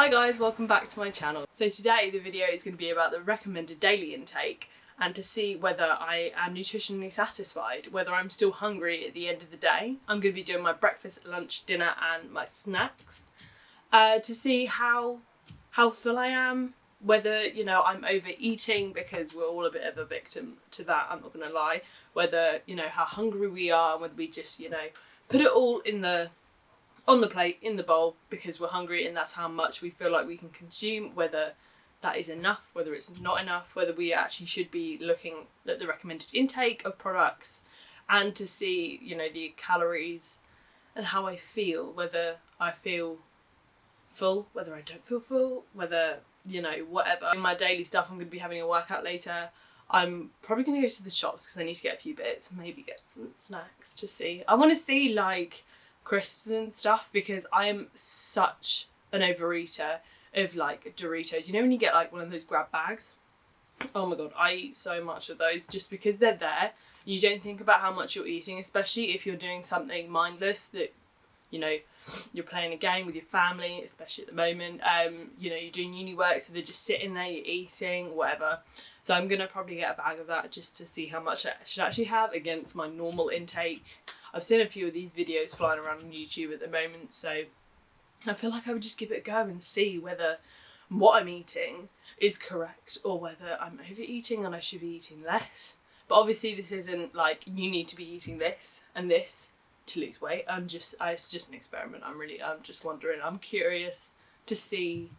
Hi guys, welcome back to my channel. So today the video is going to be about the recommended daily intake and to see whether I am nutritionally satisfied, whether I'm still hungry at the end of the day. I'm going to be doing my breakfast, lunch, dinner and my snacks to see how full I am, whether, you know, I'm overeating, because we're all a bit of a victim to that, I'm not going to lie, whether, you know, how hungry we are and whether we just, you know, put it all on the plate, in the bowl, because we're hungry and that's how much we feel like we can consume, whether that is enough, whether it's not enough, whether we actually should be looking at the recommended intake of products and to see, you know, the calories and how I feel, whether I feel full, whether I don't feel full, whether, you know, whatever. In my daily stuff, I'm going to be having a workout later. I'm probably going to go to the shops because I need to get a few bits, maybe get some snacks to see. I want to see like crisps and stuff because I am such an overeater of like Doritos. You know when you get like one of those grab bags? Oh my god, I eat so much of those just because they're there. You don't think about how much you're eating, especially if you're doing something mindless that, you know, you're playing a game with your family, especially at the moment. You know, you're doing uni work, so they're just sitting there, you're eating, whatever. So I'm going to probably get a bag of that just to see how much I should actually have against my normal intake. I've seen a few of these videos flying around on YouTube at the moment, so I feel like I would just give it a go and see whether what I'm eating is correct or whether I'm overeating and I should be eating less. But obviously this isn't like you need to be eating this and this to lose weight. It's just an experiment. I'm just wondering. I'm curious to see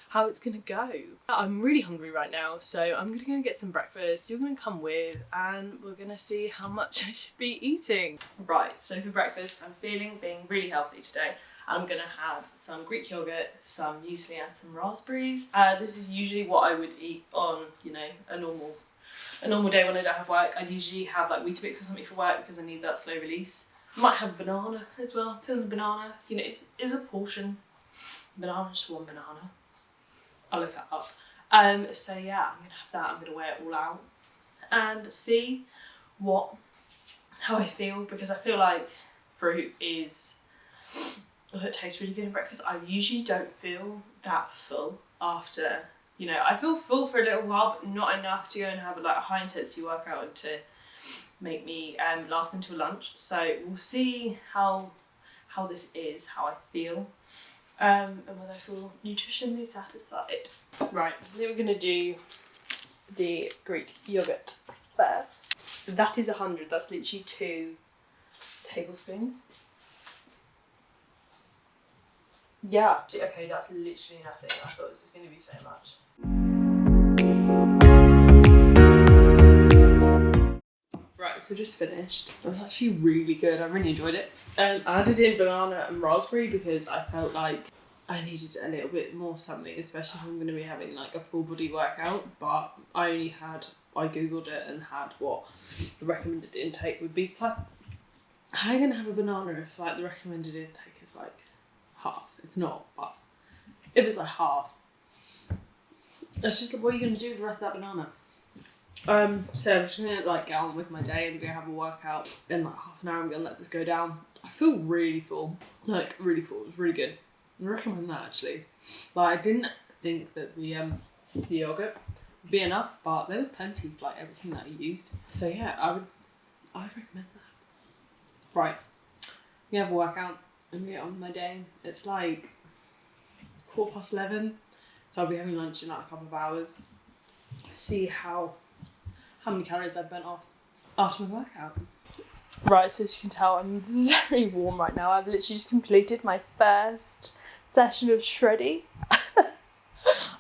how it's gonna go. I'm really hungry right now, so I'm gonna go and get some breakfast. You're gonna come with and we're gonna see how much I should be eating. Right, so for breakfast I'm being really healthy today. I'm gonna have some Greek yogurt, some muesli and some raspberries. This is usually what I would eat on, you know, a normal day when I don't have work. I usually have like Weetabix or something for work because I need that slow release. I might have a banana as well. I'm feeling a banana, you know, it's a portion. Banana, just one banana. I'll look that up. So yeah, I'm gonna have that. I'm gonna weigh it all out and see how I feel, because I feel like fruit is, it tastes really good in breakfast. I usually don't feel that full after, you know, I feel full for a little while, but not enough to go and have like a high intensity workout and to make me last until lunch. So we'll see how this is, how I feel. And whether I feel nutritionally satisfied. Right, I think we're going to do the Greek yogurt first. That is 100, that's literally 2 tablespoons. Yeah, okay, that's literally nothing. I thought this was going to be so much. Right, so just finished. It was actually really good. I really enjoyed it. I added in banana and raspberry because I felt like I needed a little bit more something, especially if I'm going to be having like a full body workout. But I googled it and had what the recommended intake would be. Plus, how are you going to have a banana if like the recommended intake is like half? It's not, but if it's like half, it's just like, what are you going to do with the rest of that banana? So I'm just gonna like get on with my day and go have a workout in like half an hour. I'm gonna let this go down. I feel really full, like really full. It was really good. I recommend that actually. Like I didn't think that the yogurt would be enough, but there was plenty of like everything that I used. So yeah, I would recommend that. Right, we have a workout and get on with my day. It's like 11:15, so I'll be having lunch in like a couple of hours. See how many calories I've burnt off after my workout. Right, so as you can tell, I'm very warm right now. I've literally just completed my first session of shreddy.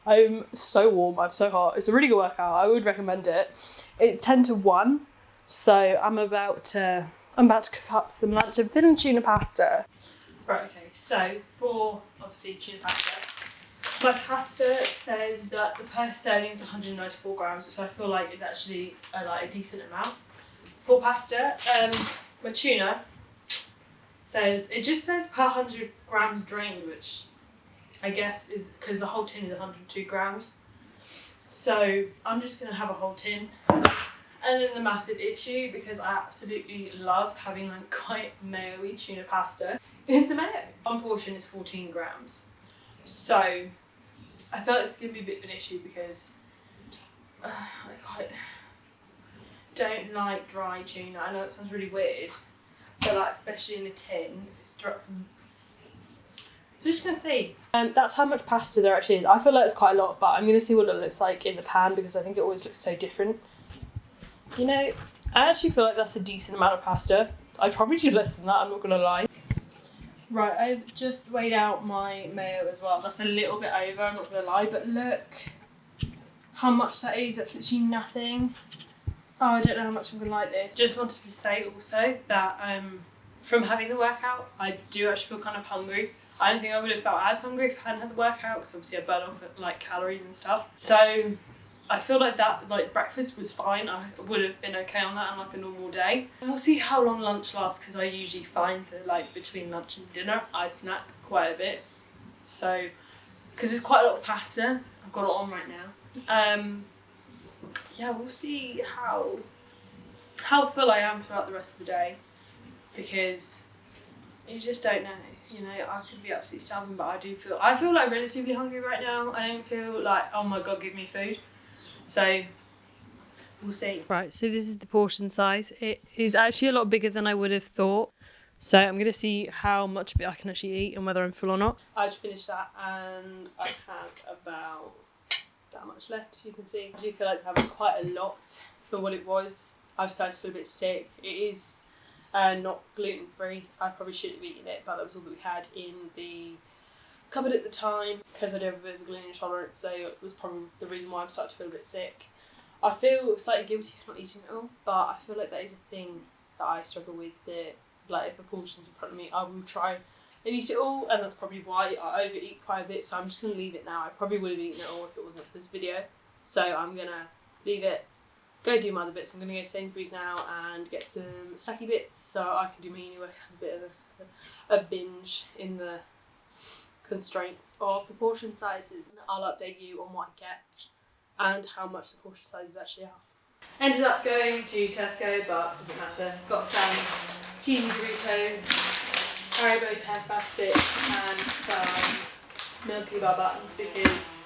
I'm so warm, I'm so hot. It's a really good workout, I would recommend it. It's 10 to 1, so I'm about to cook up some lunch. I'm feeling tuna pasta. Right, okay, so for obviously tuna pasta, my pasta says that the per serving is 194 grams, which I feel like is actually like a decent amount for pasta. My tuna it just says per 100 grams drained, which I guess is because the whole tin is 102 grams. So I'm just going to have a whole tin. And then the massive issue, because I absolutely love having like quite mayo-y tuna pasta, is the mayo. One portion is 14 grams. So I feel like it's going to be a bit of an issue because I quite don't like dry tuna. I know it sounds really weird, but like especially in a tin, if it's dry. So just gonna see. That's how much pasta there actually is. I feel like it's quite a lot, but I'm gonna see what it looks like in the pan because I think it always looks so different. You know, I actually feel like that's a decent amount of pasta. I'd probably do less than that, I'm not gonna lie. Right, I've just weighed out my mayo as well. That's a little bit over, I'm not gonna lie, but look how much that is. That's literally nothing. Oh, I don't know how much I'm gonna like this. Just wanted to say also that from having the workout, I do actually feel kind of hungry. I don't think I would have felt as hungry if I hadn't had the workout because obviously I burn off like calories and stuff. So I feel like that, like breakfast was fine. I would have been okay on that on like a normal day. And we'll see how long lunch lasts because I usually find that like between lunch and dinner I snack quite a bit. So because there's quite a lot of pasta, I've got it on right now. Yeah, we'll see how full I am throughout the rest of the day because you just don't know. You know, I could be absolutely starving, but I feel like relatively hungry right now. I don't feel like, oh my god, give me food. So we'll see. Right, so this is the portion size. It is actually a lot bigger than I would have thought. So I'm going to see how much of it I can actually eat and whether I'm full or not. I just finished that and I have about that much left, you can see. I do feel like that was quite a lot for what it was. I've started to feel a bit sick. It is not gluten free. I probably shouldn't have eaten it, but that was all that we had in the cupboard at the time because I do have a bit of a gluten intolerance, so it was probably the reason why I'm starting to feel a bit sick. I feel slightly guilty for not eating it all, but I feel like that is a thing that I struggle with. Like if a portion's in front of me, I will try and eat it all, and that's probably why I overeat quite a bit, so I'm just going to leave it now. I probably would have eaten it all if it wasn't for this video, so I'm going to leave it, go do my other bits. I'm going to go to Sainsbury's now and get some snacky bits so I can do my uni work, have a bit of a binge in the constraints of the portion sizes. I'll update you on what I get and how much the portion sizes actually are. Ended up going to Tesco, but doesn't matter. Got some cheesy Doritos, Haribo 10 sticks and some Milky Bar buttons because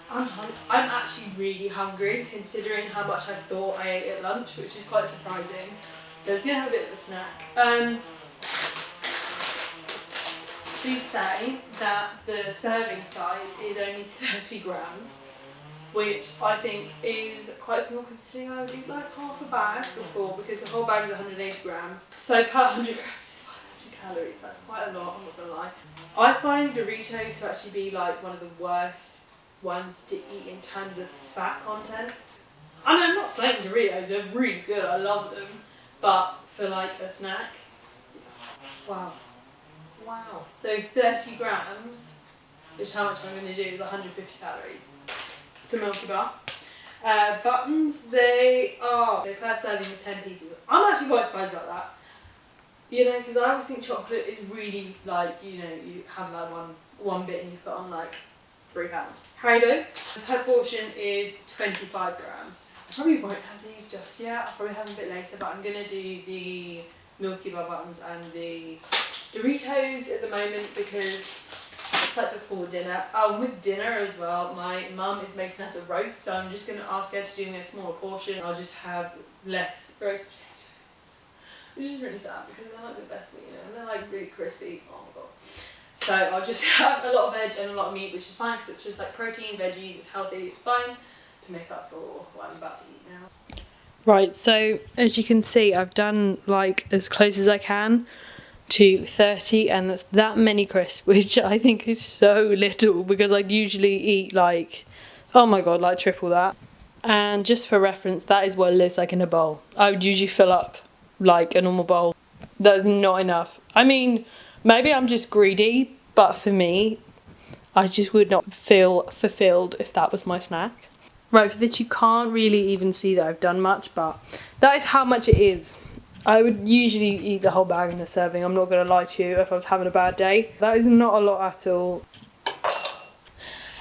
I'm actually really hungry considering how much I thought I ate at lunch, which is quite surprising. So I was going to have a bit of a snack. Please say that the serving size is only 30 grams, which I think is quite small considering I would eat like half a bag before because the whole bag is 180 grams. So per 100 grams is 500 calories. That's quite a lot, I'm not going to lie. I find Doritos to actually be like one of the worst ones to eat in terms of fat content. I mean, I'm not saying Doritos, they're really good, I love them, but for like a snack, wow. So 30 grams, which is how much I'm going to do, is 150 calories. It's a Milky Bar. Buttons, their first serving is 10 pieces. I'm actually quite surprised about that. You know, because I always think chocolate is really like, you know, you have like one bit and you put on like £3. Haribo, per portion is 25 grams. I probably won't have these just yet. I'll probably have them a bit later, but I'm going to do the Milky Bar buttons and the Doritos at the moment because it's like before dinner. Oh, with dinner as well, my mum is making us a roast, so I'm just going to ask her to do me a smaller portion. I'll just have less roast potatoes, which is really sad because they're like the best meat, you know, and they're like really crispy. Oh my god. So I'll just have a lot of veg and a lot of meat, which is fine because it's just like protein, veggies, it's healthy, it's fine to make up for what I'm about to eat now. Right, so as you can see, I've done like as close as I can to 30, and that's that many crisps, which I think is so little because I'd usually eat like, oh my god, like triple that. And just for reference, that is what it looks like in a bowl. I would usually fill up like a normal bowl. That's not enough. I mean, maybe I'm just greedy, but for me, I just would not feel fulfilled if that was my snack. Right, for this you can't really even see that I've done much, but that is how much it is. I would usually eat the whole bag in a serving, I'm not going to lie to you, if I was having a bad day. That is not a lot at all.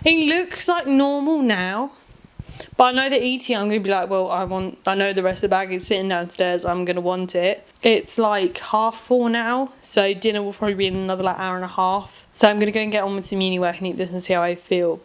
It looks like normal now, But I know that eating, I'm going to be like, well, I know the rest of the bag is sitting downstairs, I'm going to want it. It's like 4:30 now, so dinner will probably be in another like hour and a half. So I'm going to go and get on with some uni work and eat this and see how I feel.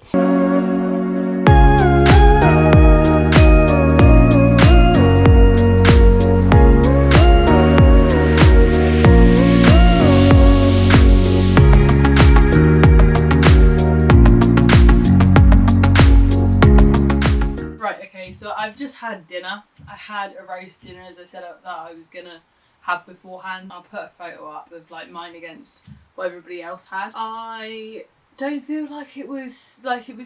So I've just had dinner. I had a roast dinner, as I said, that I was gonna have beforehand. I'll put a photo up of like mine against what everybody else had. I don't feel like it was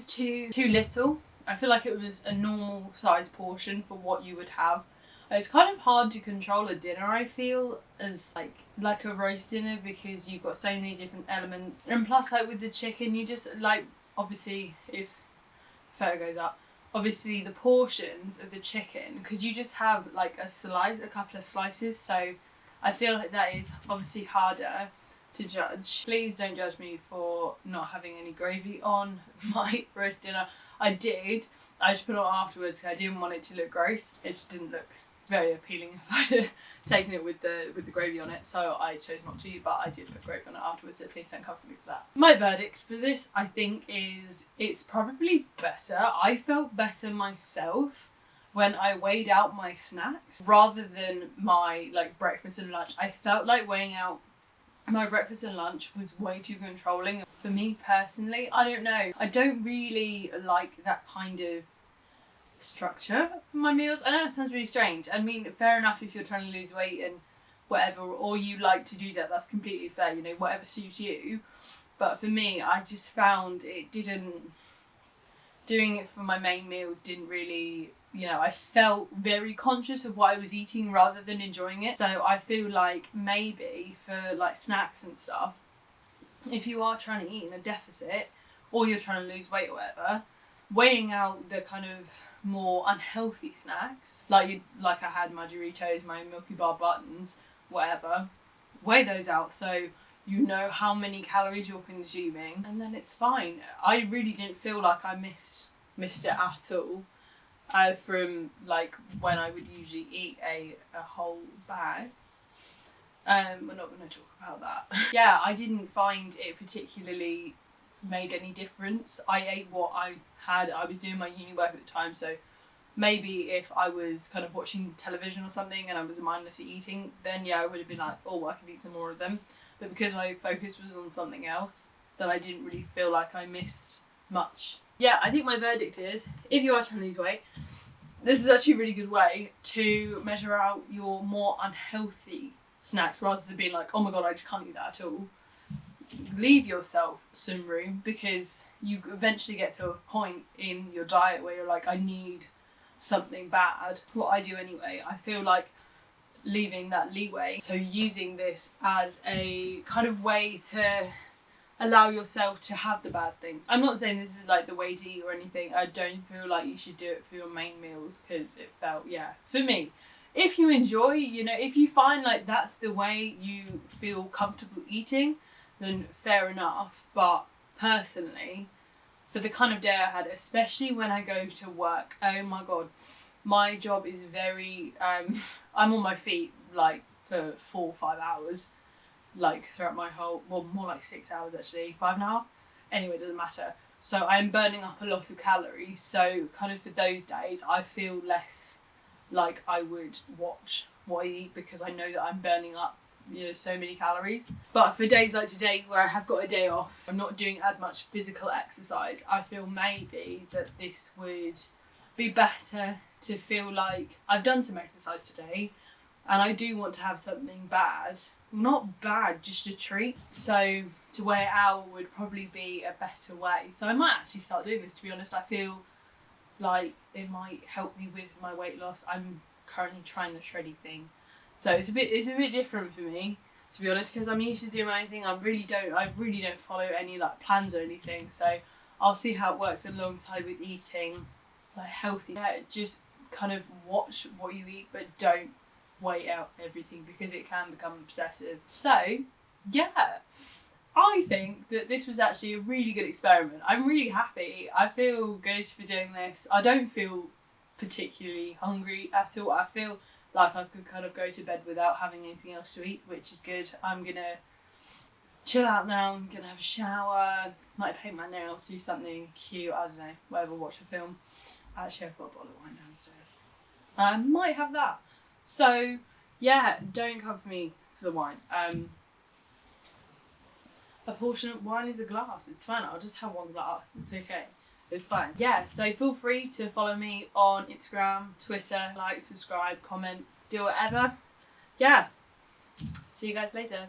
too little. I feel like it was a normal size portion for what you would have. It's kind of hard to control a dinner, I feel, as like a roast dinner, because you've got so many different elements. And plus, like with the chicken, you just like, obviously, if photo goes up, obviously the portions of the chicken, because you just have like a couple of slices, so I feel like that is obviously harder to judge. Please don't judge me for not having any gravy on my roast dinner. I just put it on afterwards because I didn't want it to look gross. It just didn't look very appealing if I'd have taken it with the gravy on it, so I chose not to, but I did put gravy on it afterwards, so please don't come for me for that. My verdict for this, I think, is it's probably better. I felt better myself when I weighed out my snacks rather than my like breakfast and lunch. I felt like weighing out my breakfast and lunch was way too controlling. For me personally, I don't know. I don't really like that kind of structure for my meals. I know it sounds really strange. I mean, fair enough if you're trying to lose weight and whatever, or you like to do that, that's completely fair, you know, whatever suits you. But for me, I just found doing it for my main meals didn't really, you know, I felt very conscious of what I was eating rather than enjoying it. So I feel like maybe for like snacks and stuff, if you are trying to eat in a deficit or you're trying to lose weight or whatever, weighing out the kind of more unhealthy snacks, like I had my Doritos, my Milky Bar buttons, whatever, weigh those out so you know how many calories you're consuming, and then it's fine. I really didn't feel like I missed it at all. From like when I would usually eat a whole bag. We're not going to talk about that. Yeah, I didn't find it particularly made any difference. I ate what I had. I was doing my uni work at the time, so maybe if I was kind of watching television or something and I was mindlessly eating, then yeah, I would have been like, oh, I could eat some more of them. But because my focus was on something else, then I didn't really feel like I missed much. Yeah, I think my verdict is, if you are trying to lose weight, this is actually a really good way to measure out your more unhealthy snacks rather than being like, oh my god, I just can't eat that at all. Leave yourself some room, because you eventually get to a point in your diet where you're like, I need something bad. What I do anyway, I feel like leaving that leeway, so using this as a kind of way to allow yourself to have the bad things. I'm not saying this is like the way to eat or anything. I don't feel like you should do it for your main meals, because it felt, yeah, for me, if you enjoy, you know, if you find like that's the way you feel comfortable eating, then fair enough. But personally, for the kind of day I had, especially when I go to work, oh my god, my job is very, I'm on my feet like for 4 or 5 hours, like throughout my whole, well, more like 6 hours actually, 5.5. Anyway, it doesn't matter. So I'm burning up a lot of calories. So kind of for those days, I feel less like I would watch what I eat, because I know that I'm burning up, you know, so many calories. But for days like today where I have got a day off, I'm not doing as much physical exercise, I feel maybe that this would be better to feel like I've done some exercise today and I do want to have something bad. Not bad, just a treat. So to weigh it out would probably be a better way. So I might actually start doing this, to be honest. I feel like it might help me with my weight loss. I'm currently trying the shreddy thing. So it's a bit different for me, to be honest, because I'm used to doing my own thing. I really don't follow any like plans or anything. So I'll see how it works alongside with eating like healthy. Yeah, just kind of watch what you eat, but don't weigh out everything, because it can become obsessive. So yeah, I think that this was actually a really good experiment. I'm really happy. I feel good for doing this. I don't feel particularly hungry at all. I feel like I could kind of go to bed without having anything else to eat, which is good. I'm gonna chill out now. I'm gonna have a shower, might paint my nails, do something cute, I don't know, whatever, watch a film. Actually, I've got a bottle of wine downstairs. I might have that. So, yeah, don't come for me for the wine. A portion of wine is a glass. It's fine. I'll just have one glass. It's okay. It's fine. Yeah, so feel free to follow me on Instagram, Twitter, like, subscribe, comment, do whatever. Yeah. See you guys later.